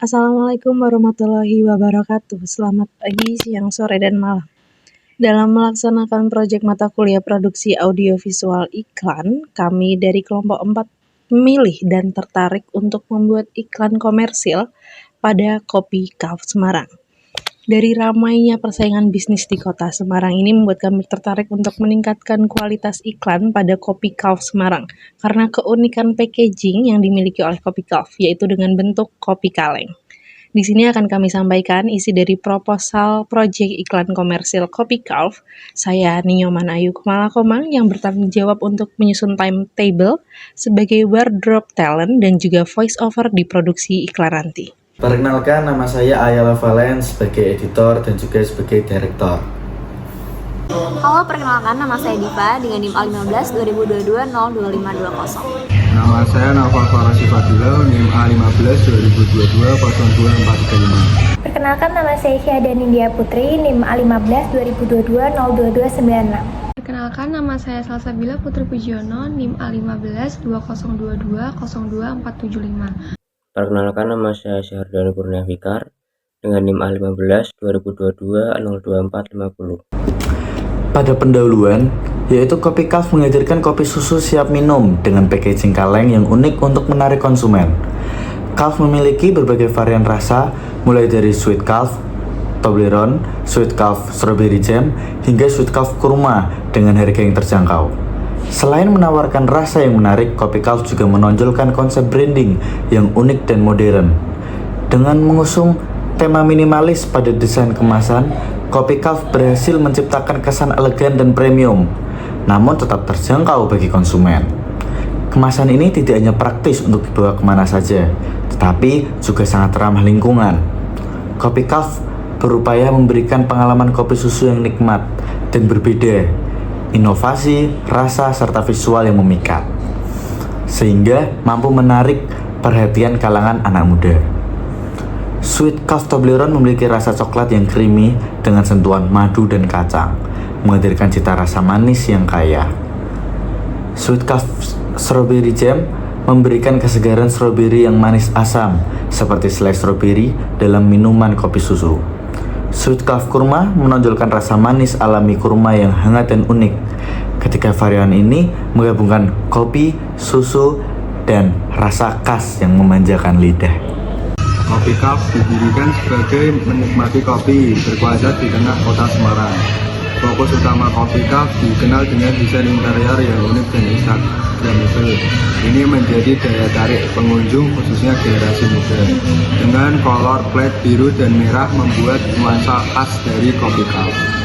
Assalamualaikum warahmatullahi wabarakatuh. Selamat pagi, siang, sore, dan malam. Dalam melaksanakan proyek mata kuliah produksi audiovisual iklan, kami dari kelompok 4 memilih dan tertarik untuk membuat iklan komersil pada Kopi Calf Semarang. Dari ramainya persaingan bisnis di kota Semarang ini membuat kami tertarik untuk meningkatkan kualitas iklan pada Kopi Calf Semarang karena keunikan packaging yang dimiliki oleh Kopi Calf, yaitu dengan bentuk kopi kaleng. Di sini akan kami sampaikan isi dari proposal proyek iklan komersil Kopi Calf. Saya Ninyoman Ayu Kumala Komang yang bertanggung jawab untuk menyusun timetable sebagai wardrobe talent dan juga voice over di produksi iklan nanti. Perkenalkan, nama saya Ayala Valen sebagai editor dan juga sebagai direktur. Halo, perkenalkan nama saya Diva dengan NIM A15 2022 02520. Nama saya Naufal Farasi Fadila, NIM A15 2022 02435. Perkenalkan, nama saya Syahda Nindya Putri, NIM A15 2022 02296. Perkenalkan, nama saya Salsabila Putri Pujiono, NIM A15 2022 02475. Perkenalkan, nama saya Syahrdani Kurnia Fikar dengan NIM A15 2022 02450. Pada pendahuluan, yaitu Kopi Calf menghadirkan kopi susu siap minum dengan packaging kaleng yang unik untuk menarik konsumen. Calf memiliki berbagai varian rasa, mulai dari Sweet Calf, Toblerone, Sweet Calf Strawberry Jam, hingga Sweet Calf Kurma dengan harga yang terjangkau. Selain menawarkan rasa yang menarik, Kopi Calf juga menonjolkan konsep branding yang unik dan modern. Dengan mengusung tema minimalis pada desain kemasan, Kopi Calf berhasil menciptakan kesan elegan dan premium, namun tetap terjangkau bagi konsumen. Kemasan ini tidak hanya praktis untuk dibawa kemana saja, tetapi juga sangat ramah lingkungan. Kopi Calf berupaya memberikan pengalaman kopi susu yang nikmat dan berbeda, inovasi, rasa, serta visual yang memikat, sehingga mampu menarik perhatian kalangan anak muda. Sweet Calf Toblerone memiliki rasa coklat yang creamy dengan sentuhan madu dan kacang, menghadirkan cita rasa manis yang kaya. Sweet Calf Strawberry Jam memberikan kesegaran stroberi yang manis asam, seperti selai stroberi dalam minuman kopi susu. Sweet Calf Kurma menonjolkan rasa manis alami kurma yang hangat dan unik. Ketika varian ini menggabungkan kopi, susu, dan rasa khas yang memanjakan lidah. Kopi Calf didirikan sebagai menikmati kopi berkualitas di tengah kota Semarang. Fokus utama Kopi Calf dikenal dengan desain interior yang unik dan instagramable. Ini menjadi daya tarik pengunjung khususnya generasi muda. Dengan kolor plat biru dan merah membuat nuansa khas dari Kopi Calf.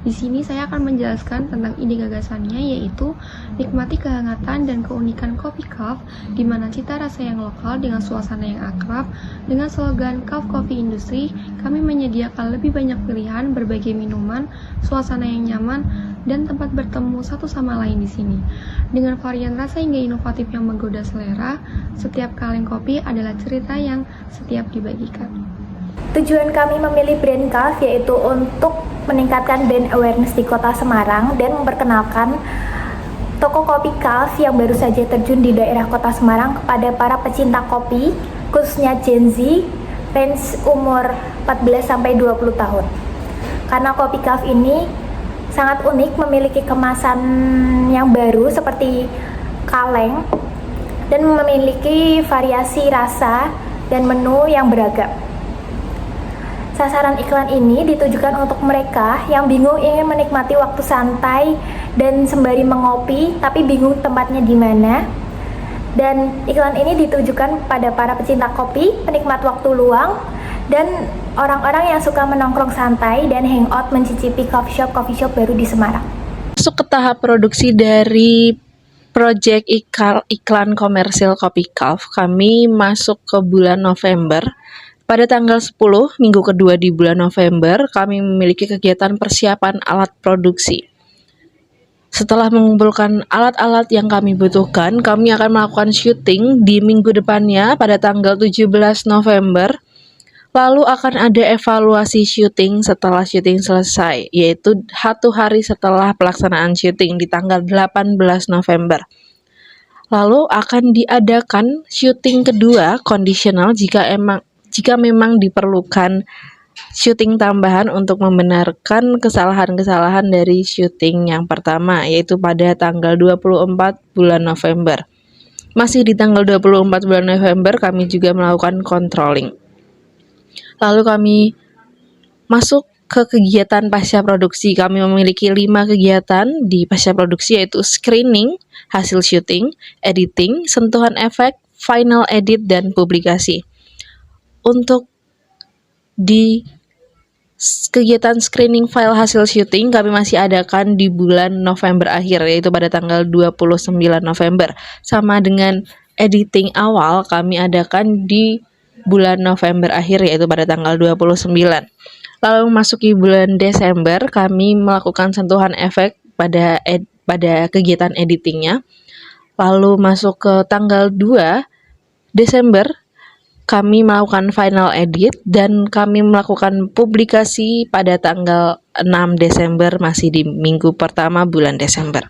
Di sini saya akan menjelaskan tentang ide gagasannya, yaitu nikmati kehangatan dan keunikan Kopi Calf, di mana cita rasa yang lokal dengan suasana yang akrab. Dengan slogan Calf Coffee Industry, kami menyediakan lebih banyak pilihan berbagai minuman, suasana yang nyaman, dan tempat bertemu satu sama lain di sini. Dengan varian rasa hingga inovatif yang menggoda selera, setiap kaleng kopi adalah cerita yang setiap dibagikan. Tujuan kami memilih brand Calf yaitu untuk meningkatkan brand awareness di kota Semarang dan memperkenalkan toko Kopi Calf yang baru saja terjun di daerah kota Semarang kepada para pecinta kopi, khususnya Gen Z, range umur 14-20 tahun. Karena Kopi Calf ini sangat unik, memiliki kemasan yang baru seperti kaleng dan memiliki variasi rasa dan menu yang beragam. Sasaran iklan ini ditujukan untuk mereka yang bingung ingin menikmati waktu santai dan sembari mengopi tapi bingung tempatnya di mana. Dan iklan ini ditujukan pada para pecinta kopi, penikmat waktu luang, dan orang-orang yang suka menongkrong santai dan hangout mencicipi coffee shop baru di Semarang. Masuk ke tahap produksi dari proyek iklan komersil Kopi Calf, kami masuk ke bulan November. Pada tanggal 10, minggu kedua di bulan November, kami memiliki kegiatan persiapan alat produksi. Setelah mengumpulkan alat-alat yang kami butuhkan, kami akan melakukan syuting di minggu depannya pada tanggal 17 November. Lalu akan ada evaluasi syuting setelah syuting selesai, yaitu 1 hari setelah pelaksanaan syuting di tanggal 18 November. Lalu akan diadakan syuting kedua kondisional jika jika memang diperlukan syuting tambahan untuk membenarkan kesalahan-kesalahan dari syuting yang pertama, yaitu pada tanggal 24 bulan November. Masih di tanggal 24 bulan November kami juga melakukan controlling. Lalu kami masuk ke kegiatan pasca produksi. Kami memiliki 5 kegiatan di pasca produksi, yaitu screening, hasil syuting, editing, sentuhan efek, final edit, dan publikasi. Untuk di kegiatan screening file hasil syuting kami masih adakan di bulan November akhir, yaitu pada tanggal 29 November. Sama dengan editing awal kami adakan di bulan November akhir, yaitu pada tanggal 29. Lalu memasuki bulan Desember kami melakukan sentuhan efek pada kegiatan editingnya. Lalu masuk ke tanggal 2 Desember kami melakukan final edit dan kami melakukan publikasi pada tanggal 6 Desember, masih di minggu pertama bulan Desember.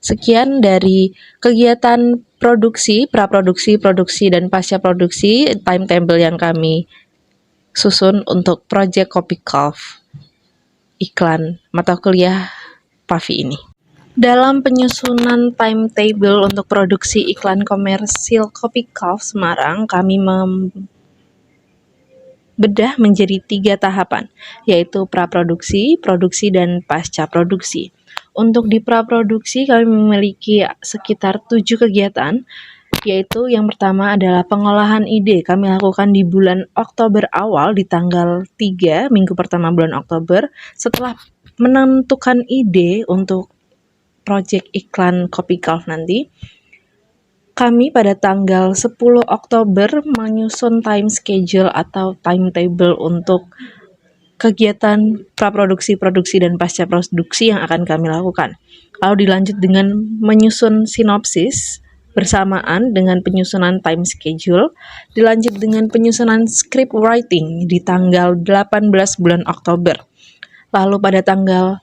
Sekian dari kegiatan produksi, praproduksi, produksi, dan pasca produksi, timetable yang kami susun untuk Project Copy Calf iklan mata kuliah PAVI ini. Dalam penyusunan timetable untuk produksi iklan komersil Copy Calf Semarang, kami membedah menjadi 3 tahapan, yaitu praproduksi, produksi, dan pasca produksi. Untuk di praproduksi kami memiliki sekitar 7 kegiatan, yaitu yang pertama adalah pengolahan ide. Kami lakukan di bulan Oktober awal, di tanggal 3, minggu pertama bulan Oktober. Setelah menentukan ide untuk project iklan Copy Calf nanti, kami pada tanggal 10 Oktober menyusun time schedule atau timetable untuk kegiatan praproduksi, produksi, dan pasca produksi yang akan kami lakukan. Lalu dilanjut dengan menyusun sinopsis bersamaan dengan penyusunan time schedule, dilanjut dengan penyusunan script writing di tanggal 18 bulan Oktober. Lalu pada tanggal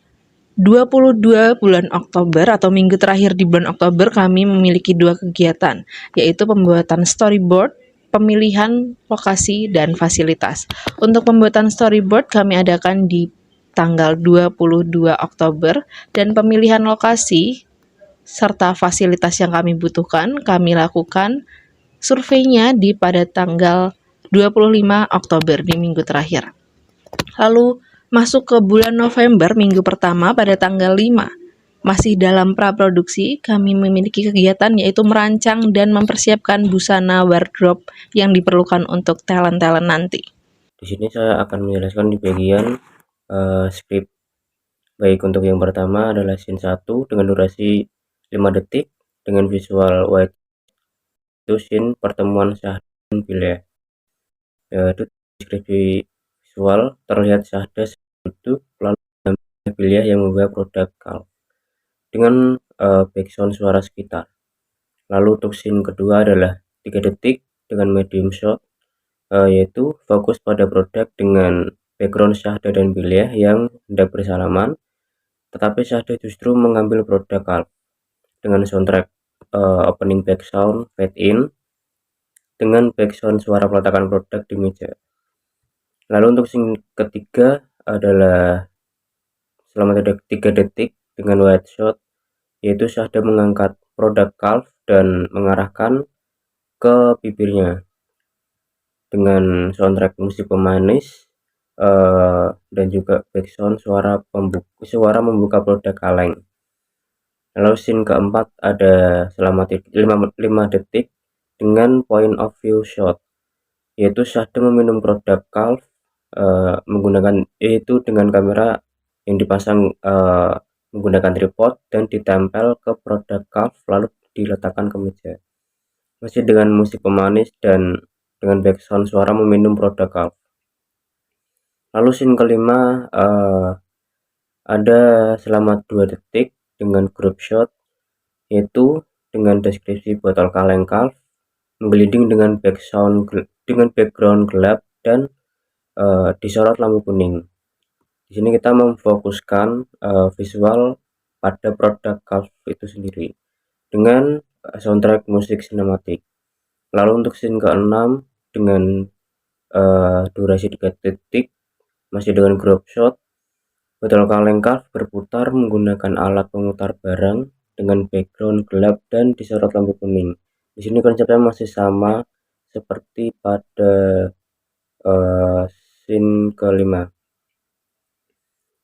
22 bulan Oktober atau minggu terakhir di bulan Oktober kami memiliki 2 kegiatan, yaitu pembuatan storyboard, pemilihan lokasi, dan fasilitas. Untuk pembuatan storyboard kami adakan di tanggal 22 Oktober dan pemilihan lokasi serta fasilitas yang kami butuhkan kami lakukan surveinya di pada tanggal 25 Oktober di minggu terakhir. Lalu masuk ke bulan November minggu pertama pada tanggal 5. Masih dalam praproduksi, kami memiliki kegiatan yaitu merancang dan mempersiapkan busana wardrobe yang diperlukan untuk talent-talent nanti. Di sini saya akan menjelaskan di bagian skrip. Baik, untuk yang pertama adalah scene 1 dengan durasi 5 detik dengan visual white. Itu scene pertemuan Syahda dan Bilya. Itu deskripsi visual terlihat Syahda duduk lalu Bilya yang membawa produk Calf dengan background suara sekitar. Lalu untuk scene kedua adalah 3 detik dengan medium shot, yaitu fokus pada produk dengan background Syahda dan Bilya yang hendak bersalaman, tetapi Syahda justru mengambil produk Calf dengan soundtrack opening background fade in dengan background suara peletakan produk di meja. Lalu untuk scene ketiga adalah selama 3 detik dengan wide shot, yaitu Syahda mengangkat produk Calf dan mengarahkan ke bibirnya dengan soundtrack musik pemanis dan juga background suara membuka produk kaleng. Lalu scene keempat ada selama 5 detik dengan point of view shot, yaitu Syahda meminum produk Calf menggunakan dengan kamera yang dipasang menggunakan tripod dan ditempel ke produk Calf lalu diletakkan ke meja, masih dengan musik pemanis dan dengan background suara meminum produk Calf. Lalu scene kelima ada selama 2 detik dengan group shot, yaitu dengan deskripsi botol kaleng Calf menggelinding dengan background gelap dan disorot lampu kuning. Di sini kita memfokuskan visual pada produk Calf itu sendiri dengan soundtrack musik sinematik. Lalu untuk scene ke-6 dengan durasi 3 detik, masih dengan crop shot. Botol kaleng Calf berputar menggunakan alat pemutar barang dengan background gelap dan disorot lampu kuning. Di sini konsepnya masih sama seperti pada scene kelima.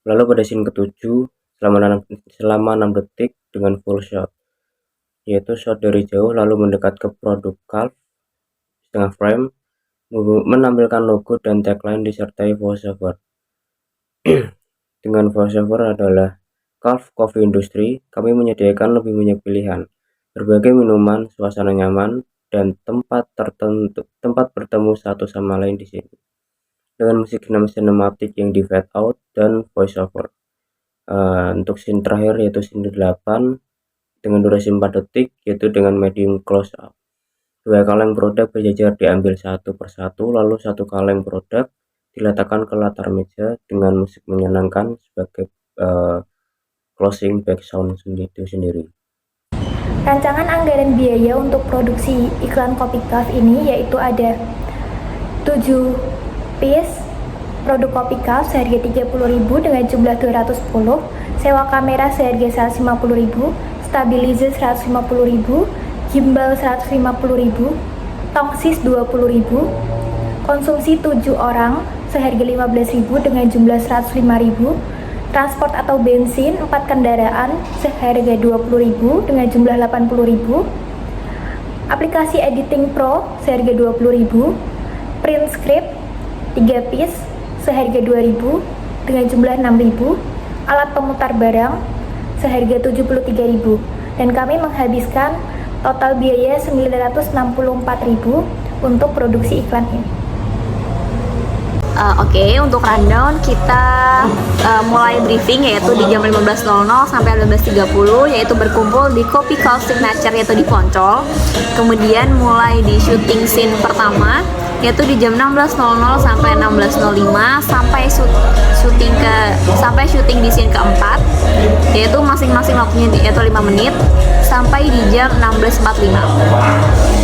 Lalu pada scene ketujuh selama 6 detik dengan full shot, yaitu shot dari jauh lalu mendekat ke produk Calf setengah frame, menampilkan logo dan tagline disertai voiceover. Dengan voiceover adalah Calf Coffee Industry, kami menyediakan lebih banyak pilihan, berbagai minuman, suasana nyaman, dan tempat bertemu satu sama lain di sini. Dengan musik sinematik yang di fade out dan voiceover. Untuk scene terakhir yaitu scene 8 dengan durasi 4 detik, yaitu dengan medium close up. 2 kaleng produk berjajar diambil satu persatu, lalu 1 kaleng produk diletakkan ke latar meja dengan musik menyenangkan sebagai closing background itu sendiri. Rancangan anggaran biaya untuk produksi iklan Kopi Calf ini yaitu ada 7 piece produk Kopi Calf seharga 30.000 dengan jumlah 210, sewa kamera seharga 150.000, stabilizer 150.000, gimbal 150.000, tongsis 20.000, konsumsi 7 orang seharga 15.000 dengan jumlah 105.000, transport atau bensin 4 kendaraan seharga 20.000 dengan jumlah 80.000, aplikasi editing pro seharga 20.000, print script 3 piece seharga 2.000 dengan jumlah 6.000, alat pemutar barang seharga 73.000, dan kami menghabiskan total biaya 964.000 untuk produksi iklan ini. Oke, untuk rundown kita mulai briefing yaitu di jam 15.00 sampai 15.30, yaitu berkumpul di Kopi Calf Signature yaitu di Poncol. Kemudian mulai di shooting scene pertama yaitu di jam 16.00 sampai 16.05 sampai syuting di scene keempat, yaitu masing-masing waktunya yaitu 5 menit sampai di jam 16.45.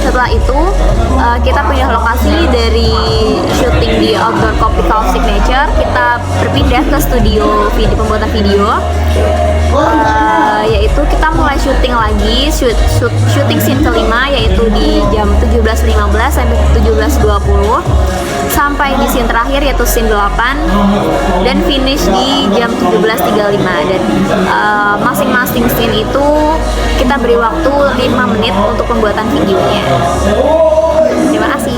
Setelah itu kita pindah lokasi dari syuting di outdoor Kopi Calf Signature, kita berpindah ke studio pembuatan video, yaitu kita mulai syuting lagi syuting scene kelima yaitu di jam 17.15 sampai 17.20 sampai di scene terakhir yaitu scene 8 dan finish di jam 17.35, dan masing-masing scene itu kita beri waktu 5 menit untuk pembuatan videonya. Terima kasih.